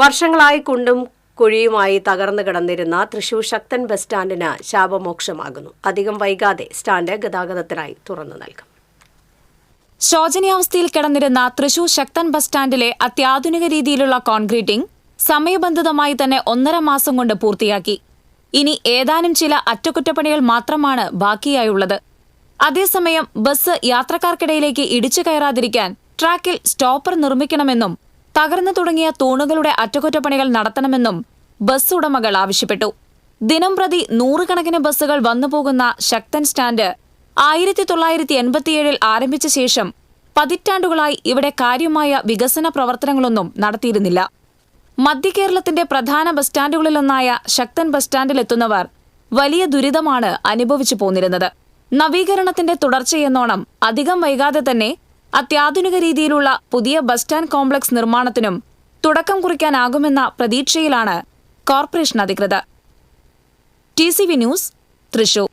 വർഷങ്ങളായി കുണ്ടും കുഴിയുമായി തകർന്നു കിടന്നിരുന്ന തൃശൂർ ശക്തൻ ബസ് സ്റ്റാൻഡിന് ശാപമോക്ഷമാകുന്നു. അധികം വൈകാതെ സ്റ്റാൻഡ് ഗതാഗതത്തിനായി തുറന്നു നൽകും. ശോചനീയാവസ്ഥയിൽ കിടന്നിരുന്ന തൃശൂർ ശക്തൻ ബസ് സ്റ്റാൻഡിലെ അത്യാധുനിക രീതിയിലുള്ള കോൺക്രീറ്റിംഗ് സമയബന്ധിതമായി തന്നെ 1.5 മാസം കൊണ്ട് പൂർത്തിയാക്കി. ഇനി ഏതാനും ചില അറ്റകുറ്റപ്പണികൾ മാത്രമാണ് ബാക്കിയായുള്ളത്. അതേസമയം ബസ് യാത്രക്കാർക്കിടയിലേക്ക് ഇടിച്ചു കയറാതിരിക്കാൻ ട്രാക്കിൽ സ്റ്റോപ്പർ നിർമ്മിക്കണമെന്നും തകർന്നു തുടങ്ങിയ തൂണുകളുടെ അറ്റകുറ്റപ്പണികൾ നടത്തണമെന്നും ബസ് ഉടമകൾ ആവശ്യപ്പെട്ടു. ദിനംപ്രതി 100 കണക്കിന് ബസ്സുകൾ വന്നുപോകുന്ന ശക്തൻ സ്റ്റാൻഡ് 1987 ആരംഭിച്ച ശേഷം പതിറ്റാണ്ടുകളായി ഇവിടെ കാര്യമായ വികസന പ്രവർത്തനങ്ങളൊന്നും നടത്തിയിരുന്നില്ല. മധ്യകേരളത്തിന്റെ പ്രധാന ബസ് സ്റ്റാൻഡുകളിലൊന്നായ ശക്തൻ ബസ് സ്റ്റാൻഡിലെത്തുന്നവർ വലിയ ദുരിതമാണ് അനുഭവിച്ചു പോന്നിരുന്നത്. നവീകരണത്തിന്റെ തുടർച്ചയെന്നോണം അധികം വൈകാതെ തന്നെ അത്യാധുനിക രീതിയിലുള്ള പുതിയ ബസ് സ്റ്റാൻഡ് കോംപ്ലക്സ് നിർമ്മാണത്തിനും തുടക്കം കുറിക്കാനാകുമെന്ന പ്രതീക്ഷയിലാണ് കോർപ്പറേഷൻ അധികൃതർ. TCV news, Thrissur.